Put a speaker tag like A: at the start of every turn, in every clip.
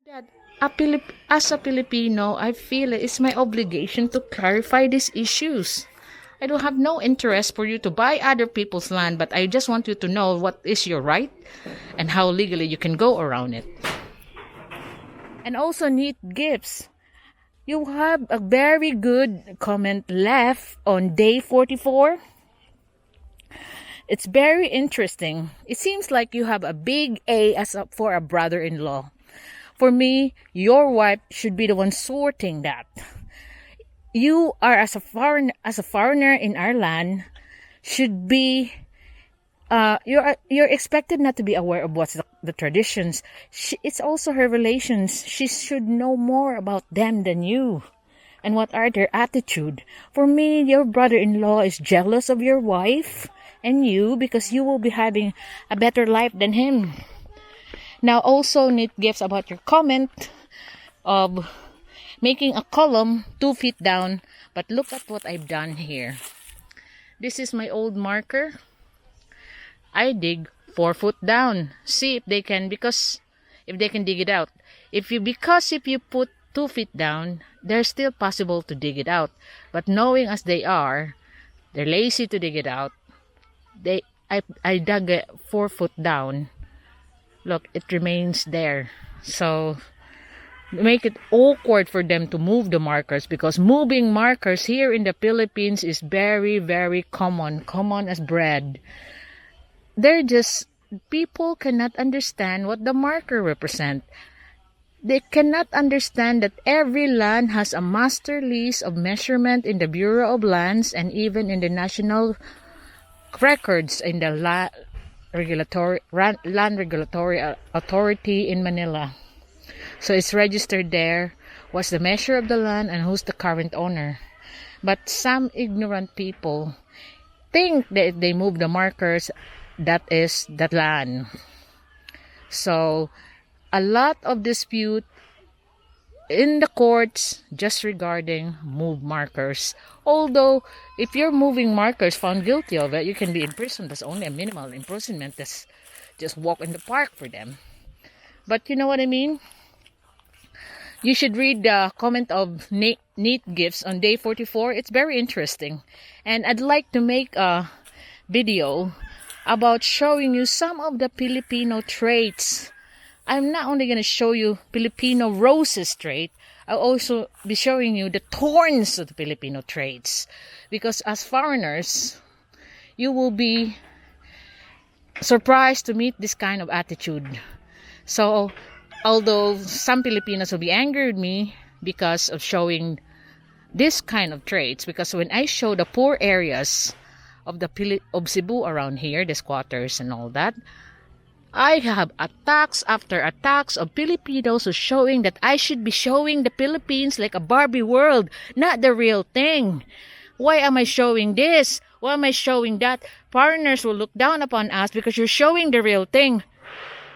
A: That as a Filipino, I feel it's my obligation to clarify these issues. I don't have no interest for you to buy other people's land, but I just want you to know what is your right and how legally you can go around it. And also need gifts. You have a very good comment left on day 44. It's very interesting. It seems like you have a big A for a brother-in-law. For me, your wife should be the one sorting that. You are as a foreigner in our land should be you're expected not to be aware of what's the traditions. It's also her relations. She should know more about them than you. And what are their attitude? For me, your brother-in-law is jealous of your wife and you because you will be having a better life than him. Now also need gifts about your comment of making a column 2 feet down. But look at what I've done here. This is my old marker. I dig 4 foot down. See if they can dig it out. If you put 2 feet down, they're still possible to dig it out. But knowing as they're lazy to dig it out. I dug it 4 foot down. Look, it remains there. So make it awkward for them to move the markers, because moving markers here in the Philippines is very, very common as bread. People cannot understand what the marker represent. They cannot understand that every land has a master list of measurement in the Bureau of Lands and even in the national records in the land regulatory authority in Manila. So it's registered there what's the measure of the land and who's the current owner. But some ignorant people think that if they move the markers, that is that land. So a lot of dispute in the courts just regarding move markers. Although if you're moving markers found guilty of it, you can be imprisoned. That's only a minimal imprisonment. That's just walk in the park for them. But you know what I mean? You should read the comment of neat gifts on day 44. It's very interesting. And I'd like to make a video about showing you some of the Filipino traits. I'm not only going to show you Filipino roses trait, I'll also be showing you the thorns of the Filipino traits. Because as foreigners, you will be surprised to meet this kind of attitude. So, although some Filipinos will be angry with me because of showing this kind of traits, because when I show the poor areas of Cebu around here, the squatters and all that, I have attacks after attacks of Filipinos who showing that I should be showing the Philippines like a Barbie world, not the real thing. Why am I showing this? Why am I showing that? Foreigners will look down upon us because you're showing the real thing.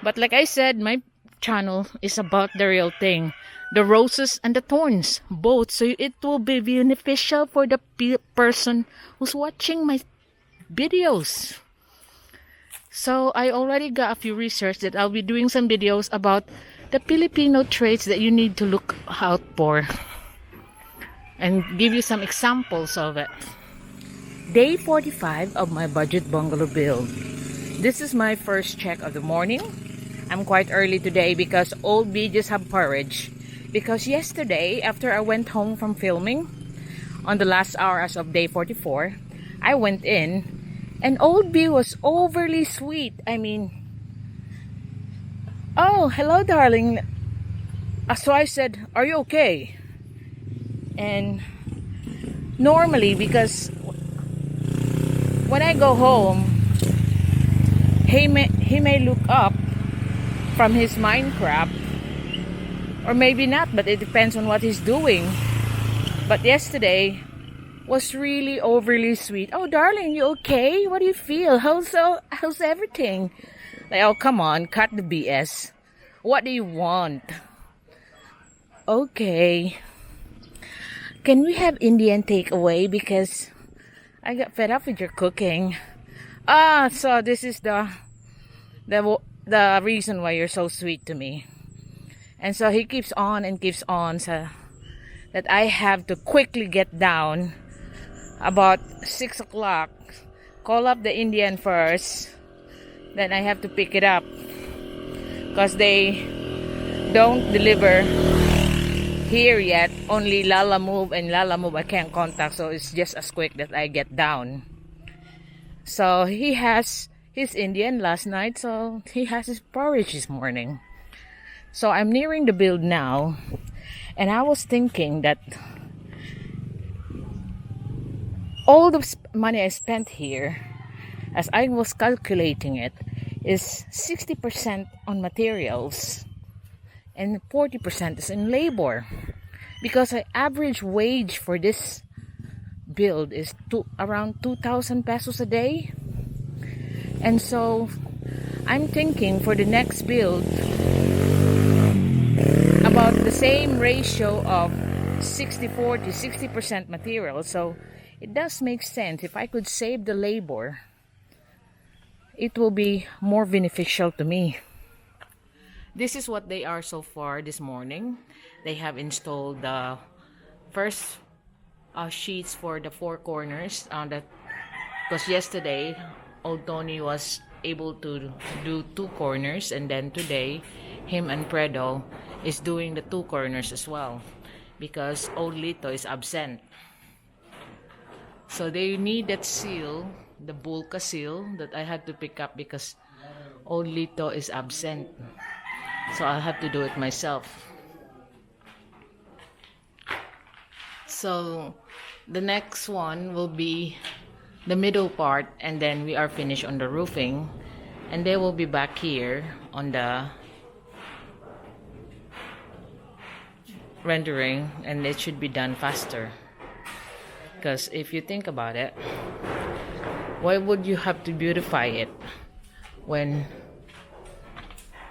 A: But like I said, my channel is about the real thing. The roses and the thorns, both. So it will be beneficial for the person who's watching my videos. So I already got a few research that I'll be doing some videos about the Filipino traits that you need to look out for and give you some examples of it. Day 45 of my budget bungalow build. This is my first check of the morning. I'm quite early today because old B just have porridge. Because yesterday, after I went home from filming on the last hours of day 44, I went in and old B was overly sweet. I mean, oh, hello, darling. So I said, are you okay? And normally, because when I go home, he may look up from his Minecraft, or maybe not, but it depends on what he's doing. But yesterday was really overly sweet. Oh, darling, you okay? What do you feel? How's everything? Like, oh, come on, cut the BS. What do you want? Okay. Can we have Indian takeaway? Because I got fed up with your cooking. So this is the reason why you're so sweet to me. And so he keeps on and keeps on, so that I have to quickly get down about 6 o'clock, call up the Indian first, then I have to pick it up because they don't deliver here yet. Only Lala Move, and Lala Move I can't contact, so it's just as quick that I get down. So he has his Indian last night, so he has his porridge this morning. So I'm nearing the build now, and I was thinking that all the money I spent here, as I was calculating it, is 60% on materials and 40% is in labor, because the average wage for this build is around 2,000 pesos a day. And so I'm thinking for the next build about the same ratio of 60-40, 60% material. So it does make sense. If I could save the labor, it will be more beneficial to me. This is what they are so far this morning. They have installed the first sheets for the 4 corners, because yesterday old Tony was able to do 2 corners, and then today him and Predo is doing the 2 corners as well, because old Lito is absent. So they need that seal, the Bulka seal, that I had to pick up because old Lito is absent. So I'll have to do it myself. So the next one will be the middle part, and then we are finished on the roofing, and they will be back here on the rendering, and it should be done faster. Because if you think about it, why would you have to beautify it when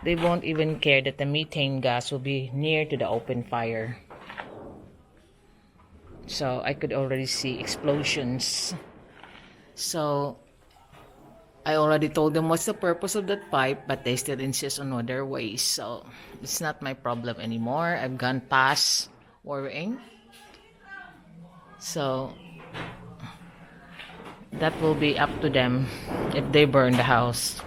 A: they won't even care that the methane gas will be near to the open fire? So I could already see explosions. So I already told them what's the purpose of that pipe, but they still insist on other ways. So it's not my problem anymore. I've gone past worrying. So that will be up to them if they burn the house.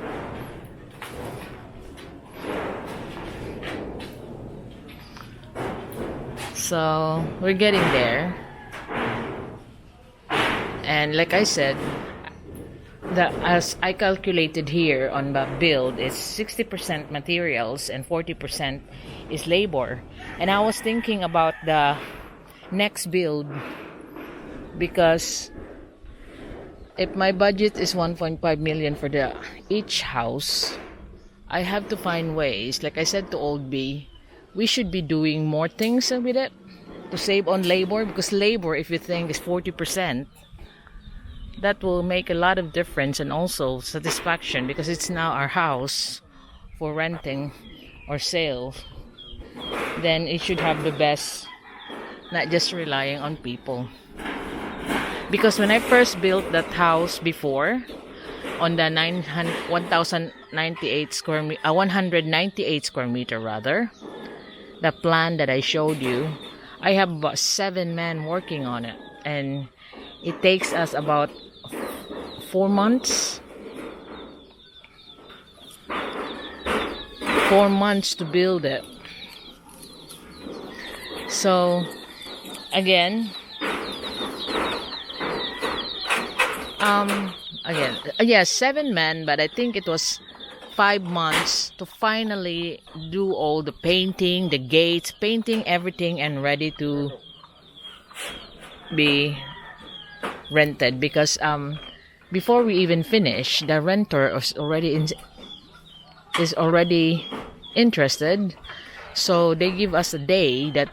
A: So we're getting there. And like I said, as I calculated here on the build, it's 60% materials and 40% is labor. And I was thinking about the next build, because if my budget is 1.5 million for each house, I have to find ways. Like I said to Old B, we should be doing more things with it to save on labor, because labor, if you think, is 40%. That will make a lot of difference, and also satisfaction, because it's now our house for renting or sale. Then it should have the best, not just relying on people. Because when I first built that house before, on the 198 square meter rather, the plan that I showed you, I have about 7 men working on it, and it takes us about 4 months. 4 months to build it. So again, yes, 7 men, but I think it was 5 months to finally do all the painting, the gates, painting everything, and ready to be rented. Because before we even finish, the renter is already interested, so they give us a day that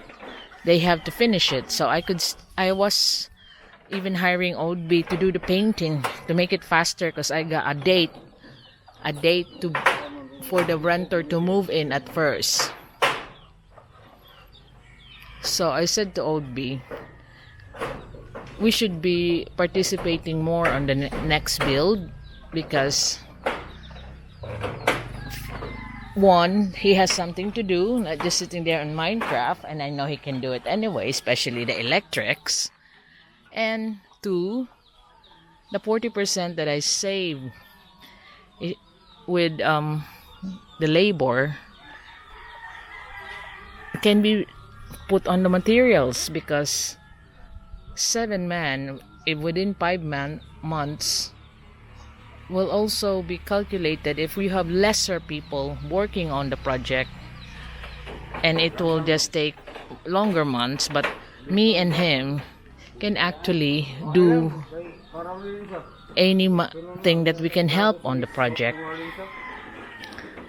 A: they have to finish it. So I was even hiring Old B to do the painting to make it faster, because I got a date for the renter to move in at first. So I said to Old B, we should be participating more on the next build, because one, he has something to do, not just sitting there on Minecraft, and I know he can do it anyway, especially the electrics. And two, the 40% that I save with the labor can be put on the materials, because 7 men within 5 months will also be calculated if we have lesser people working on the project, and it will just take longer months, but me and him can actually do anything that we can help on the project.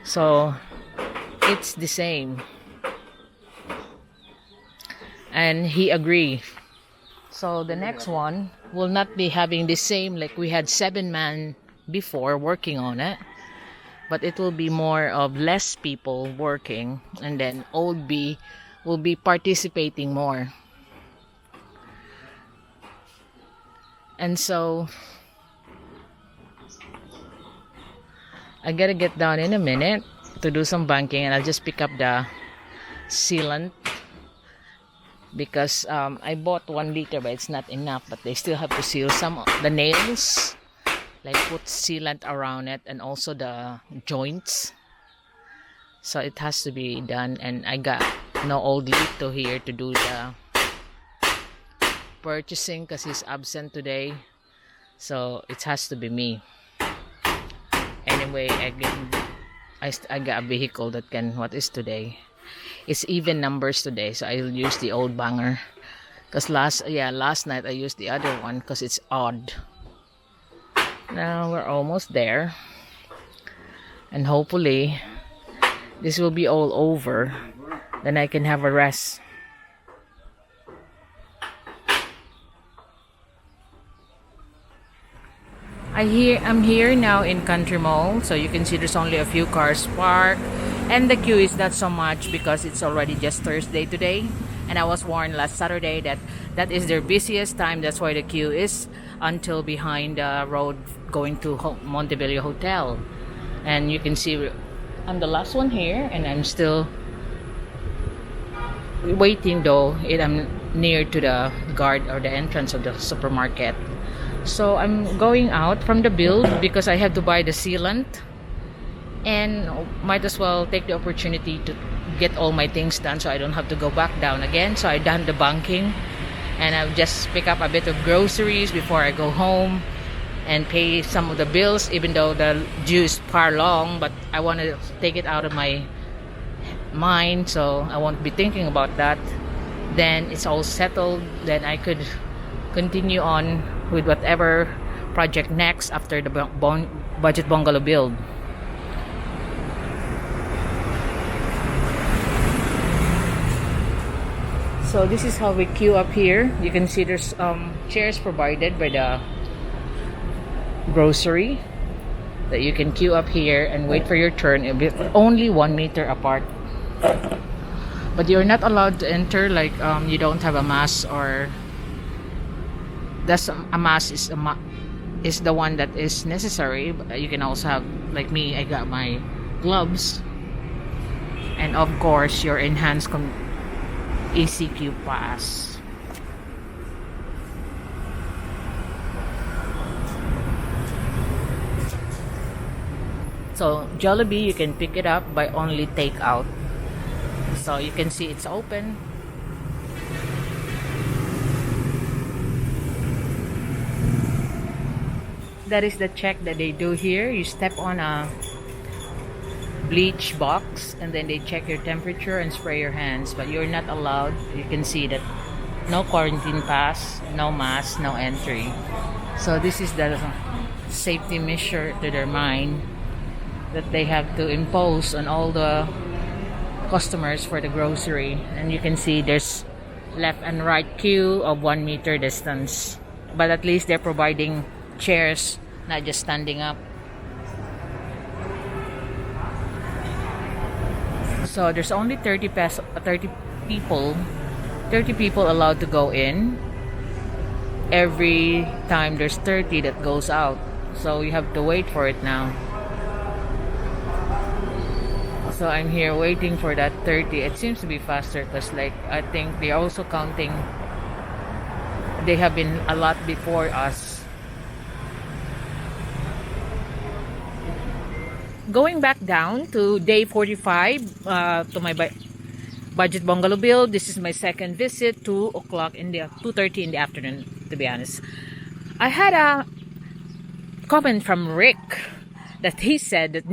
A: So it's the same, and he agreed. So the next one will not be having the same, like we had 7 men before working on it, but it will be more of less people working, and then old B will be participating more. And so I gotta get down in a minute to do some banking, and I'll just pick up the sealant, because I bought 1 liter, but it's not enough, but they still have to seal some of the nails, like put sealant around it, and also the joints. So it has to be done, and I got no old Lito here to do the purchasing because he's absent today, so it has to be me. Anyway, I got a vehicle that can, what is today? It's even numbers today, so I'll use the old banger, because last night I used the other one because it's odd. Now we're almost there, and hopefully this will be all over, then I can have a rest. I'm here now in Country Mall, so you can see there's only a few cars parked, and the queue is not so much because it's already just Thursday today, and I was warned last Saturday that is their busiest time. That's why the queue is until behind the road going to Montebello Hotel. And you can see I'm the last one here, and I'm still waiting, though I'm near to the guard or the entrance of the supermarket. So I'm going out from the build because I have to buy the sealant, and might as well take the opportunity to get all my things done so I don't have to go back down again. So I done the banking, and I'll just pick up a bit of groceries before I go home and pay some of the bills, even though the due is far long, but I want to take it out of my mind, so I won't be thinking about that. Then it's all settled, then I could continue on with whatever project next after the budget bungalow build. So this is how we queue up here. You can see there's chairs provided by the grocery that you can queue up here and wait for your turn. It'll be only 1 meter apart, but you're not allowed to enter like you don't have a mask, or that's a mask is the one that is necessary. But you can also have, like me, I got my gloves, and of course your enhanced ECQ pass. So Jollibee, you can pick it up by only takeout. So you can see it's open. That is the check that they do here. You step on a bleach box, and then they check your temperature and spray your hands, but you're not allowed. You can see that no quarantine pass, no mask, no entry. So this is the safety measure to their mind that they have to impose on all the customers for the grocery. And you can see there's left and right queue of 1 meter distance, but at least they're providing chairs, not just standing up. So there's only 30 people allowed to go in. Every time there's 30 that goes out, so you have to wait for it now. So So I'm here waiting for that 30. It seems to be faster because like I think they're also counting. They have been a lot before us. Going back down to day 45 to my budget bungalow build. This is my second visit. 2:30 in the afternoon, to be honest. I had a comment from Rick that he said that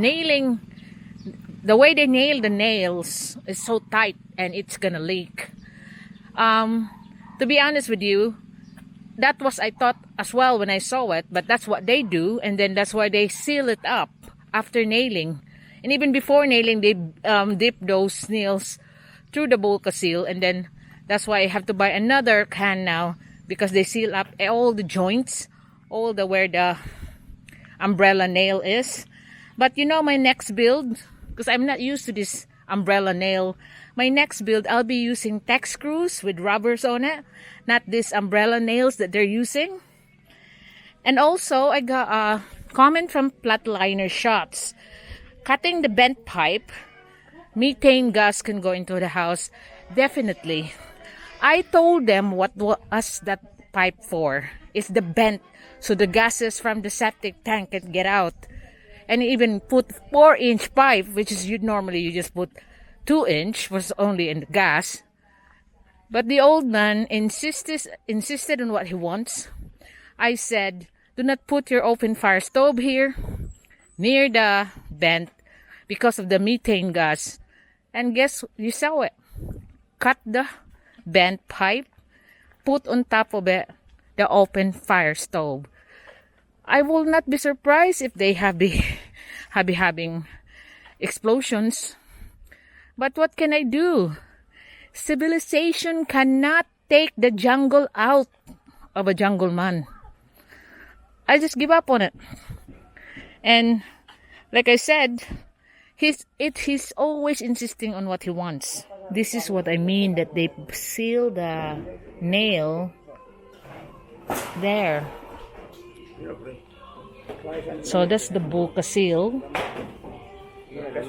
A: the way they nail the nails is so tight and it's gonna leak. To be honest with you, that was I thought as well when I saw it, but that's what they do, and then that's why they seal it up after nailing. And even before nailing, they dip those nails through the bulka seal, and then that's why I have to buy another can now because they seal up all the joints, all the where the umbrella nail is. But you know, my next build, because I'm not used to this umbrella nail, my next build I'll be using tech screws with rubbers on it, not these umbrella nails that they're using. And also I got a comment from Flatliner Shots. Cutting the bent pipe, methane gas can go into the house. Definitely. I told them what was that pipe for. It's the bent, so the gases from the septic tank can get out. And even put 4-inch pipe, which is normally you just put 2-inch, was only in the gas. But the old man insisted on what he wants. I said, do not put your open fire stove here near the vent because of the methane gas. And guess, you saw it. Cut the bent pipe, put on top of it the open fire stove. I will not be surprised if they have having explosions. But what can I do? Civilization cannot take the jungle out of a jungle man. I just give up on it. And like I said, he's always insisting on what he wants. This is what I mean that they seal the nail there. So that's the bulka seal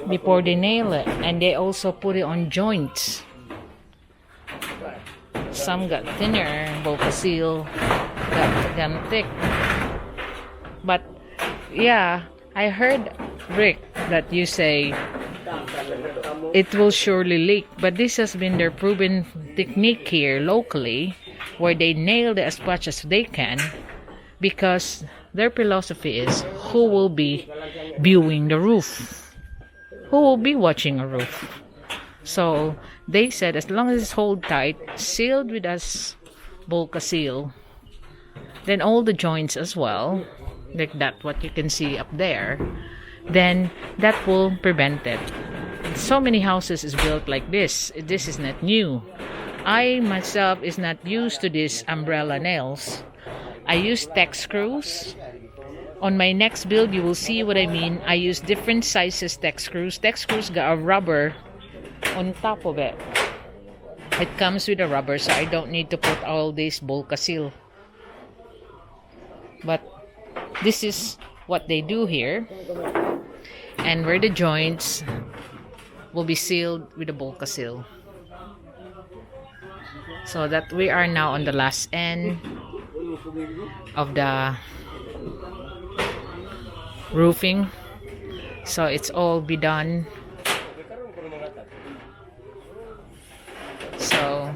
A: before they nail it, and they also put it on joints. Some got thinner, bulka seal got them thick. But yeah, I heard Rick that you say it will surely leak, but this has been their proven technique here locally, where they nail it as much as they can, because their philosophy is who will be viewing the roof, who will be watching a roof. So they said as long as it's hold tight, sealed with us bulka seal, then all the joints as well, like that what you can see up there, then that will prevent it. So many houses is built like this. This is not new. I myself is not used to these umbrella nails. I use tech screws. On my next build, you will see what I mean. I use different sizes tech screws. Tech screws got a rubber on top of it. It comes with a rubber, so I don't need to put all this bulka seal. But this is what they do here. And where the joints will be sealed with the bulka seal. So that we are now on the last end of the roofing, so it's all be done. So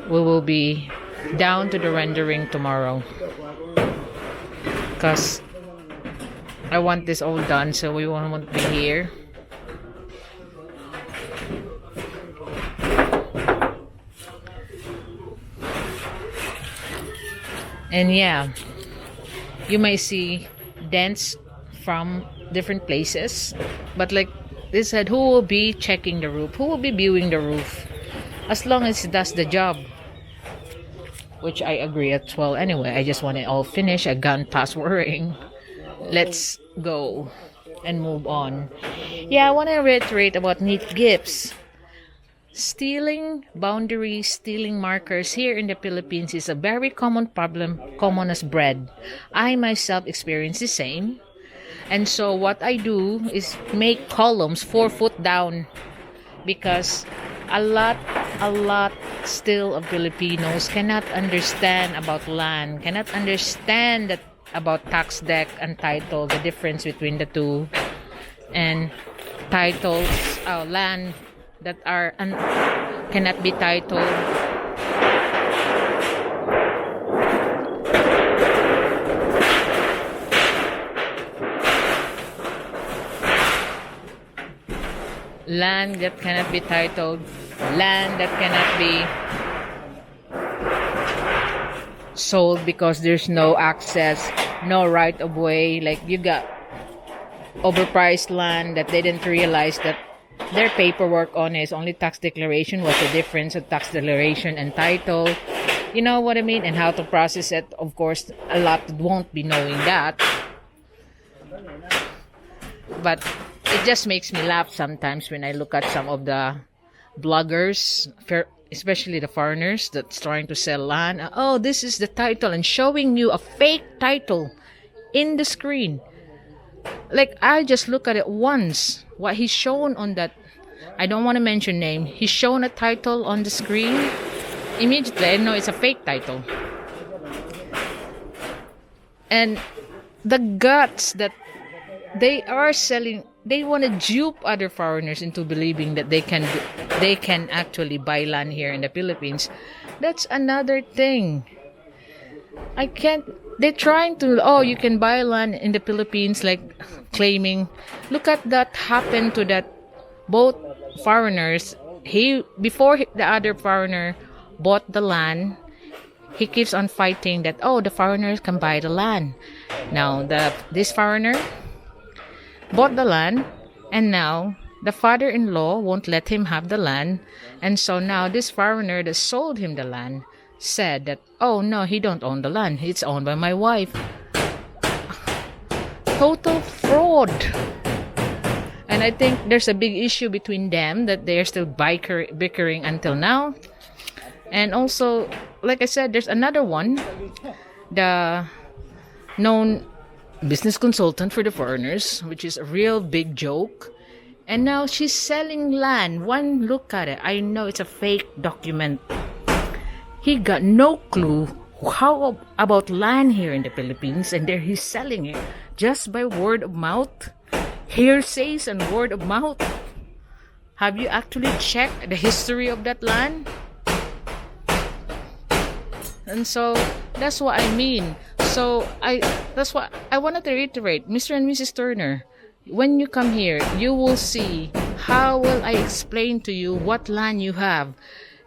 A: we will be down to the rendering tomorrow, because I want this all done, so we won't be here. And yeah, you may see dents from different places, but like they said, who will be checking the roof, who will be viewing the roof, as long as it does the job, which I agree as well. Anyway, I just want it all finished. I've gone past worrying. Let's go and move on. Yeah, I want to reiterate about neat gifts. Stealing boundaries, stealing markers here in the Philippines is a very common problem, common as bread. I myself experienced the same. And so what I do is make columns 4 foot down, because a lot still of Filipinos cannot understand about land, cannot understand that about tax deck and title, the difference between the two, and titles, land that are cannot be titled. Land that cannot be titled, land that cannot be sold because there's no access, no right of way. Like, you got overpriced land that they didn't realize that their paperwork on is only tax declaration. What's the difference of tax declaration and title? You know what I mean? And how to process it. Of course, a lot won't be knowing that. But it just makes me laugh sometimes when I look at some of the bloggers, especially the foreigners that's trying to sell land. Oh, this is the title, and showing you a fake title in the screen. Like, I just look at it once. What he's shown on that, I don't want to mention name. He's shown a title on the screen. Immediately, I know it's a fake title. And the guts that they are selling, they want to dupe other foreigners into believing that they can actually buy land here in the Philippines. That's another thing. I can't. They're trying to, you can buy land in the Philippines, like claiming. Look at that happened to that both foreigners. Before the other foreigner bought the land, he keeps on fighting that, the foreigners can buy the land. Now this foreigner bought the land, and now the father-in-law won't let him have the land, and so now this foreigner that sold him the land said that, no, he don't own the land, it's owned by my wife. Total fraud. And I think there's a big issue between them, that they're still bickering until now. And also, like I said, there's another one, the known business consultant for the foreigners, which is a real big joke. And now she's selling land. One look at it, I know it's a fake document. He got no clue how about land here in the Philippines, and there he's selling it just by word of mouth, hearsays and word of mouth. Have you actually checked the history of that land? And so that's what I mean. So that's what I wanted to reiterate, Mr. and Mrs. Turner. When you come here, you will see how will I explain to you what land you have.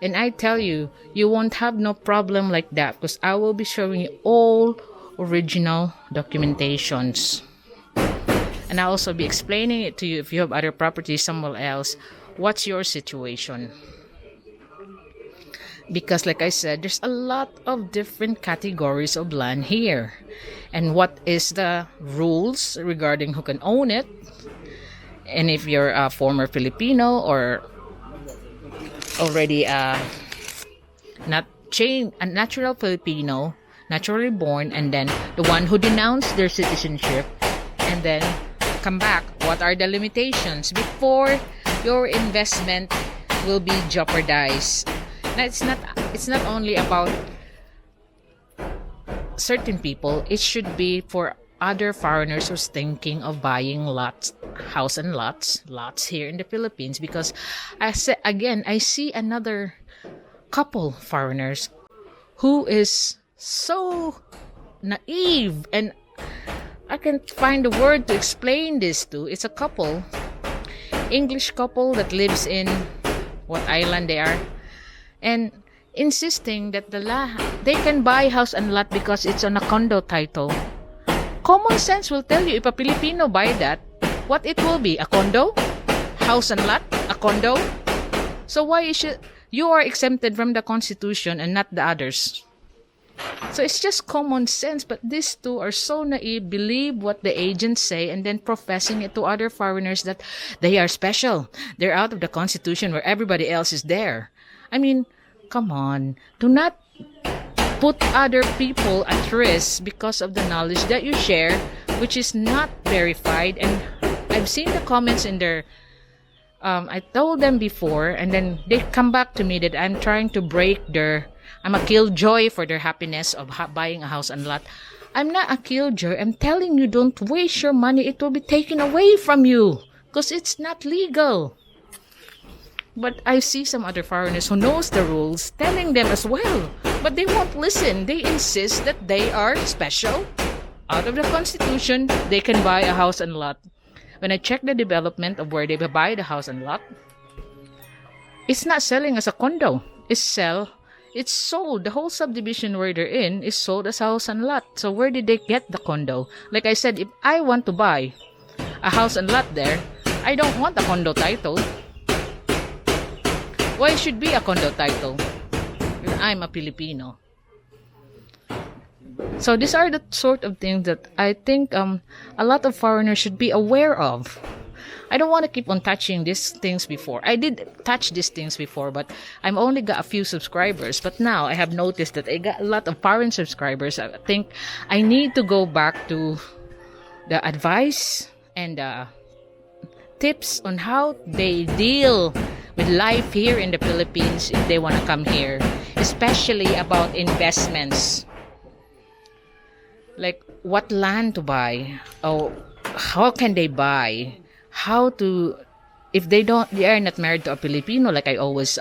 A: And I tell you, you won't have no problem like that, because I will be showing you all original documentations. And I'll also be explaining it to you if you have other properties somewhere else. What's your situation? Because like I said, there's a lot of different categories of land here. And what is the rules regarding who can own it? And if you're a former Filipino or already a natural Filipino, naturally born, and then the one who denounced their citizenship and then come back, what are the limitations before your investment will be jeopardized? Now, it's not only about certain people. It should be for other foreigners who's thinking of buying lots here in the Philippines. Because I see another couple foreigners who is so naive, and I can't find a word to explain this to. It's a couple, English couple that lives in what island they are, and insisting that they can buy house and lot because it's on a condo title. Common sense will tell you, if a Filipino buy that, what it will be, a condo, house and lot, a condo. So why you are exempted from the Constitution and not the others? So it's just common sense, but these two are so naive, believe what the agents say, and then professing it to other foreigners that they are special. They're out of the Constitution where everybody else is there. I mean, come on. Do not put other people at risk because of the knowledge that you share which is not verified. And I've seen the comments in their I told them before, and then they come back to me that I'm trying to I'm a killjoy for their happiness of buying a house and lot. I'm not a killjoy. I'm telling you, don't waste your money. It will be taken away from you because it's not legal. But I see some other foreigners who knows the rules telling them as well. But they won't listen. They insist that they are special. Out of the Constitution, they can buy a house and lot. When I check the development of where they buy the house and lot, it's not selling as a condo. It's sold. The whole subdivision where they're in is sold as house and lot. So where did they get the condo? Like I said, if I want to buy a house and lot there, I don't want a condo title. Why should be a condo title? I'm a Filipino. So these are the sort of things that I think a lot of foreigners should be aware of. I don't want to keep on touching these things before. I did touch these things before, but I'm only got a few subscribers. But now I have noticed that I got a lot of foreign subscribers. I think I need to go back to the advice and tips on how they deal with life here in the Philippines if they want to come here, especially about investments. Like what land to buy, or how can they buy, if they are not married to a Filipino, like I always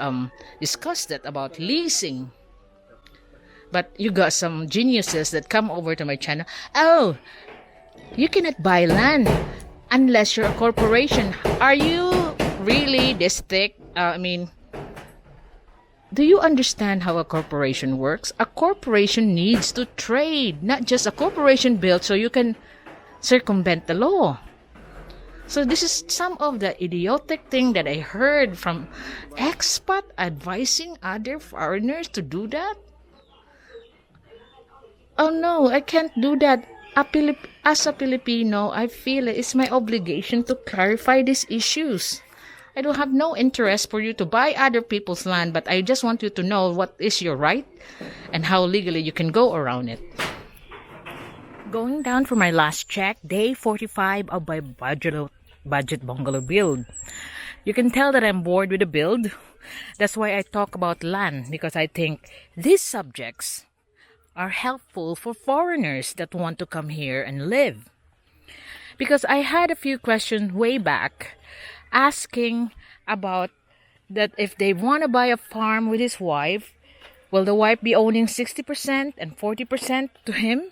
A: discussed that about leasing. But you got some geniuses that come over to my channel. Oh, you cannot buy land unless you're a corporation. Are you really this thick? Do you understand how a corporation works? A corporation needs to trade, not just a corporation built so you can circumvent the law. So this is some of the idiotic thing that I heard from expat advising other foreigners to do that. Oh no, I can't do that. As a Filipino, I feel it's my obligation to clarify these issues. I don't have no interest for you to buy other people's land, but I just want you to know what is your right and how legally you can go around it. Going down for my last check, day 45 of my budget bungalow build. You can tell that I'm bored with the build. That's why I talk about land, because I think these subjects are helpful for foreigners that want to come here and live. Because I had a few questions way back asking about that if they want to buy a farm with his wife, will the wife be owning 60% and 40% to him?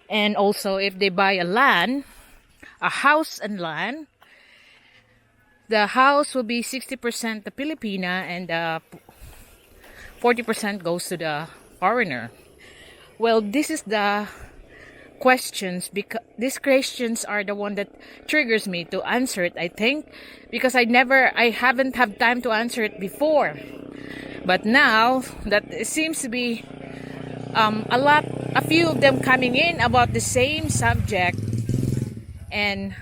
A: And also if they buy a house and land, the house will be 60% the Filipina and 40% goes to the foreigner. Well, this is the questions, because these questions are the one that triggers me to answer it, I think, because I haven't had time to answer it before. But now that it seems to be a few of them coming in about the same subject, and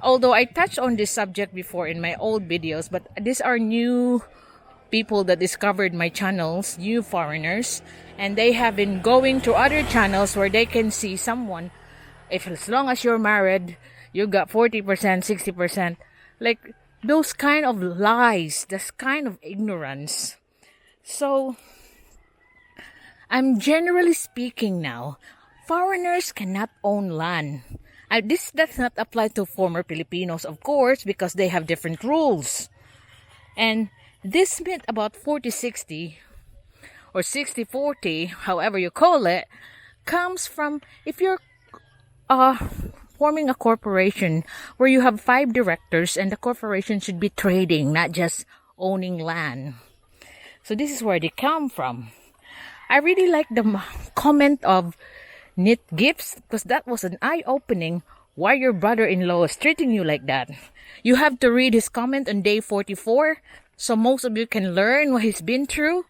A: although I touched on this subject before in my old videos, but these are new people that discovered my channels, new foreigners, and they have been going to other channels where they can see someone, as long as you're married, you got 40%, 60%, like those kind of lies, this kind of ignorance. So I'm generally speaking now, foreigners cannot own land. This does not apply to former Filipinos, of course, because they have different rules. And this myth about 40-60 or 60-40, however you call it, comes from if you're forming a corporation where you have 5 directors and the corporation should be trading, not just owning land. So this is where they come from. I really like the comment of Knit Gifts, because that was an eye-opening why your brother-in-law is treating you like that. You have to read his comment on day 44, so most of you can learn what he's been through.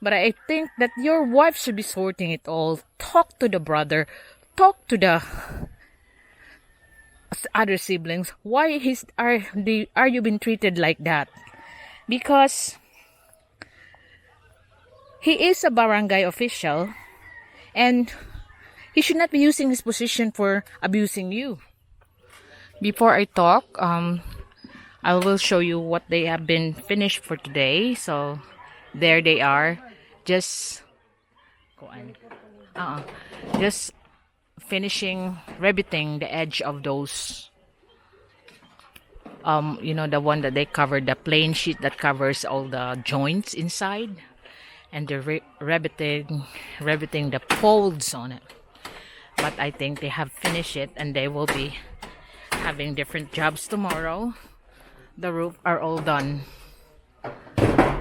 A: But I think that your wife should be sorting it all. Talk to the brother. Talk to the other siblings. Why are you being treated like that? Because he is a barangay official, and He should not be using his position for abusing you. Before I talk, I will show you what they have been finished for today. So there they are. Just just finishing riveting the edge of those the one that they covered, the plain sheet that covers all the joints inside, and they're riveting the folds on it. But I think they have finished it, and they will be having different jobs tomorrow. The roof are all done.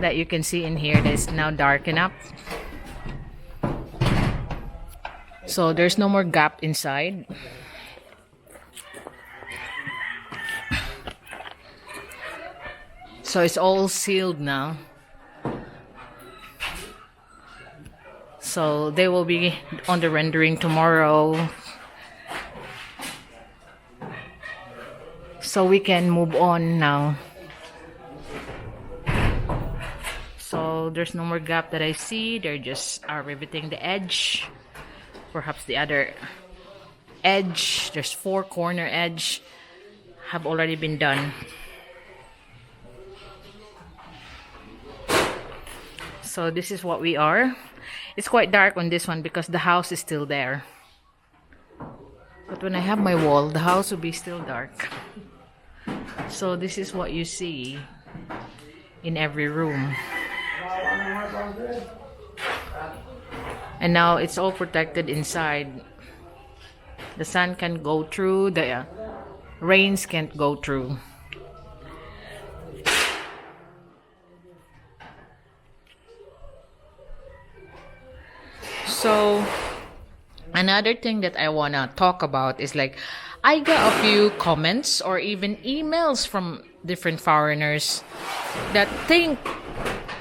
A: That you can see in here, that is now darken up. So there's no more gap inside. So it's all sealed now. So they will be on the rendering tomorrow. So we can move on now. So there's no more gap that I see. They're just riveting the edge. Perhaps the other edge, there's 4 corner edge, have already been done. So this is what we are. It's quite dark on this one because the house is still there. But when I have my wall, the house will be still dark. So this is what you see in every room. And now it's all protected inside. The sun can go through, the rains can't go through. So another thing that I want to talk about is, like, I got a few comments or even emails from different foreigners that think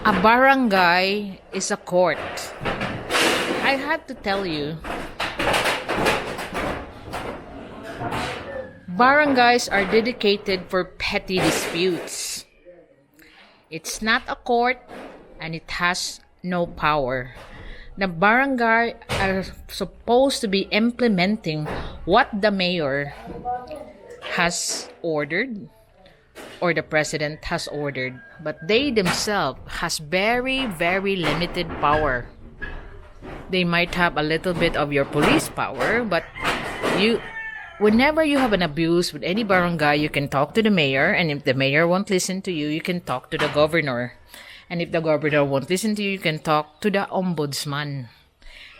A: a barangay is a court. I have to tell you, barangays are dedicated for petty disputes. It's not a court, and it has no power. The barangay are supposed to be implementing what the mayor has ordered or the president has ordered, but they themselves has very, very limited power. They might have a little bit of your police power, but whenever you have an abuse with any barangay, you can talk to the mayor, and if the mayor won't listen to you, you can talk to the governor. And if the governor won't listen to you, you can talk to the ombudsman.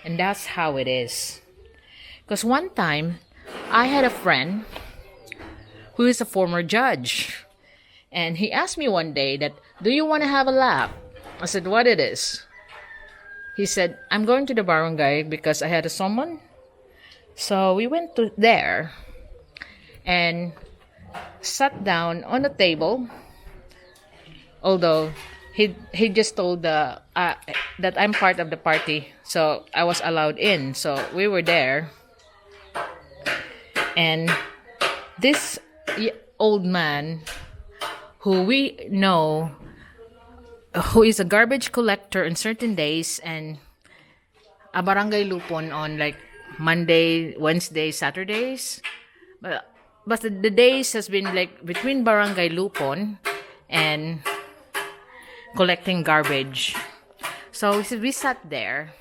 A: And that's how it is. Because one time, I had a friend who is a former judge. And he asked me one day that, do you want to have a laugh? I said, what it is? He said, I'm going to the barangay because I had a summon. So we went to there and sat down on the table. Although he just told that I'm part of the party, so I was allowed in. So we were there, and this old man, who we know, who is a garbage collector on certain days and a barangay lupon on like Monday, Wednesday, Saturdays, but the days has been like between barangay lupon and collecting garbage. So we sat there,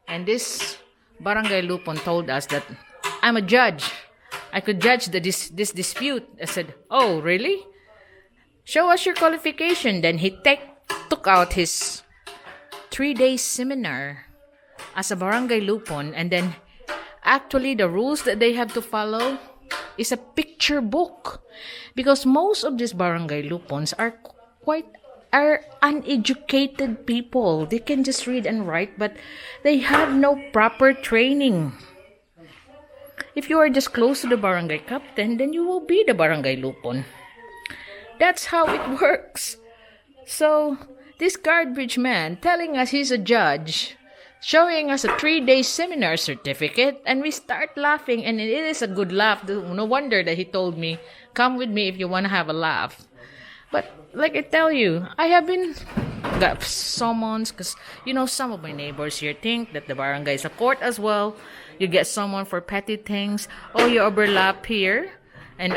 A: and this barangay lupon told us that I'm a judge. I could judge this dispute. I said, oh, really? Show us your qualification. Then he took out his 3-day seminar as a barangay lupon, and then actually the rules that they have to follow is a picture book, because most of these barangay lupons are uneducated people. They can just read and write, but they have no proper training. If you are just close to the barangay captain, then you will be the barangay lupon. That's how it works. So this garbage man telling us he's a judge, showing us a 3-day seminar certificate, and we start laughing, and it is a good laugh. No wonder that he told me, come with me if you want to have a laugh. But like I tell you, I have been got summons because some of my neighbors here think that the barangay is a court as well. You get someone for petty things. Oh, you overlap here, and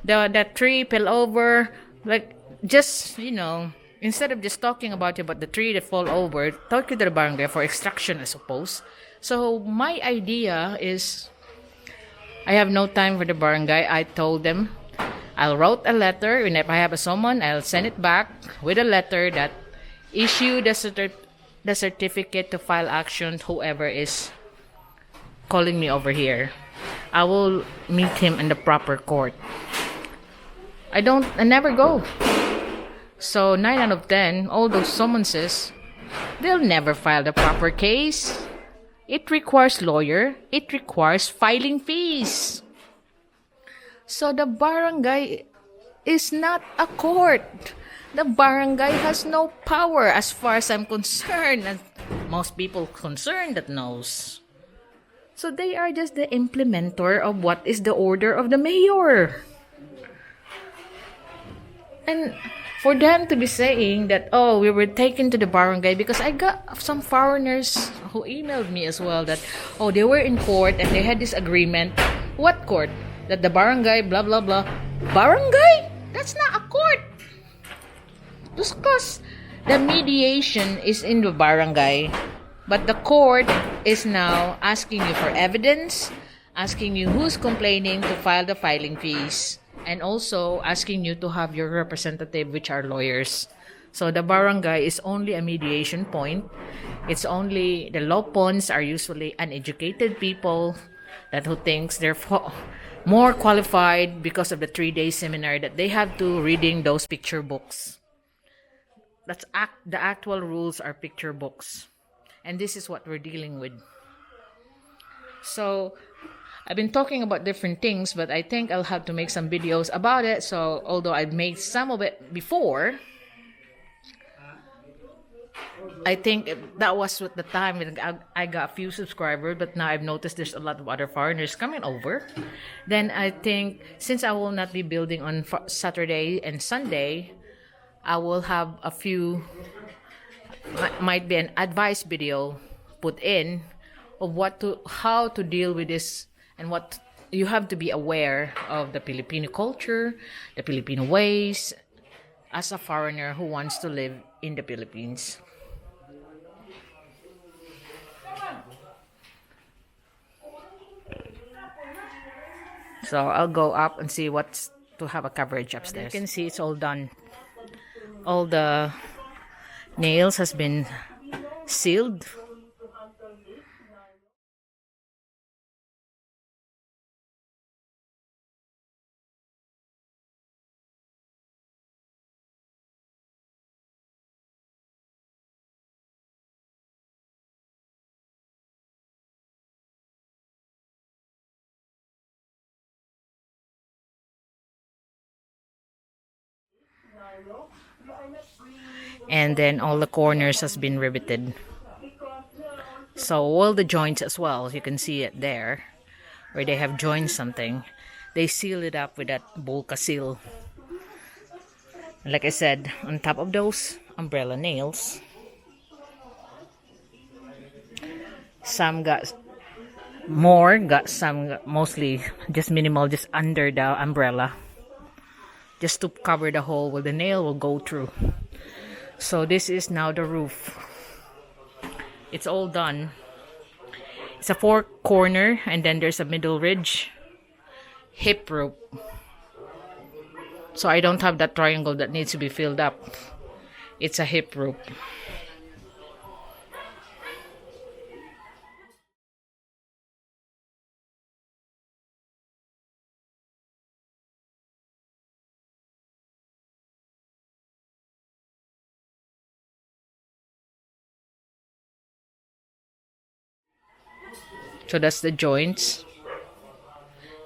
A: that tree fell over. Like, just instead of just talking about the tree that fall over, talk to the barangay for extraction, I suppose. So my idea is, I have no time for the barangay. I told them I'll write a letter, and if I have a summon, I'll send it back with a letter that issue the certificate to file action. Whoever is calling me over here, I will meet him in the proper court. I never go. So 9 out of 10, all those summonses, they'll never file the proper case. It requires lawyer. It requires filing fees. So the barangay is not a court. The barangay has no power as far as I'm concerned, and most people concerned that knows. So they are just the implementer of what is the order of the mayor. And for them to be saying that, oh, we were taken to the barangay, because I got some foreigners who emailed me as well that, oh, they were in court and they had this agreement. What court? That the barangay, blah, blah, blah. Barangay? That's not a court. Just because the mediation is in the barangay, but the court is now asking you for evidence, asking you who's complaining to file the filing fees, and also asking you to have your representative, which are lawyers. So the barangay is only a mediation point. It's only, the law pons are usually uneducated people that who thinks they're more qualified because of the 3-day seminar that they have to reading those picture books. The actual rules are picture books. And this is what we're dealing with. So I've been talking about different things, but I think I'll have to make some videos about it. So although I've made some of it before, I think that was at the time when I got a few subscribers, but now I've noticed there's a lot of other foreigners coming over. Then I think, since I will not be building on Saturday and Sunday, I will have a few, might be an advice video put in of how to deal with this, and what you have to be aware of the Filipino culture, the Filipino ways, as a foreigner who wants to live in the Philippines. So I'll go up and see what's to have a coverage upstairs. You can see it's all done. All the nails has been sealed. And then all the corners has been riveted. So all the joints as well, you can see it there, where they have joined something. They seal it up with that bulka seal. Like I said, on top of those umbrella nails, some got more, some got mostly just minimal, just under the umbrella, just to cover the hole where the nail will go through. So this is now the roof. It's all done. It's a 4-corner, and then there's a middle ridge hip roof. So I don't have that triangle that needs to be filled up. It's a hip roof. So that's the joints,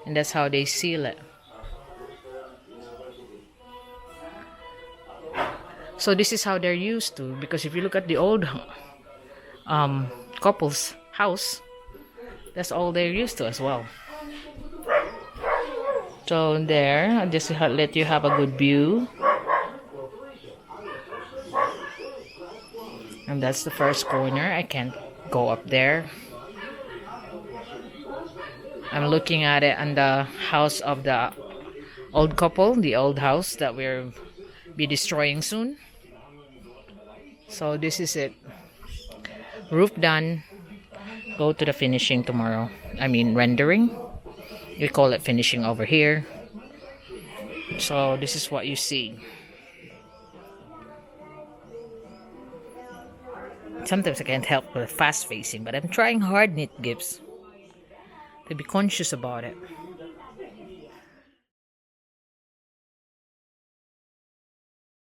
A: and that's how they seal it. So this is how they're used to, because if you look at the old couple's house, that's all they're used to as well. So there, I'll just let you have a good view. And that's the first corner. I can't go up there. I'm looking at it on the house of the old couple, the old house that we'll be destroying soon. So this is it. Roof done. Go to the finishing tomorrow. I mean rendering. We call it finishing over here. So this is what you see. Sometimes I can't help with fast facing, but I'm trying hard, Knit Gibbs, to be conscious about it.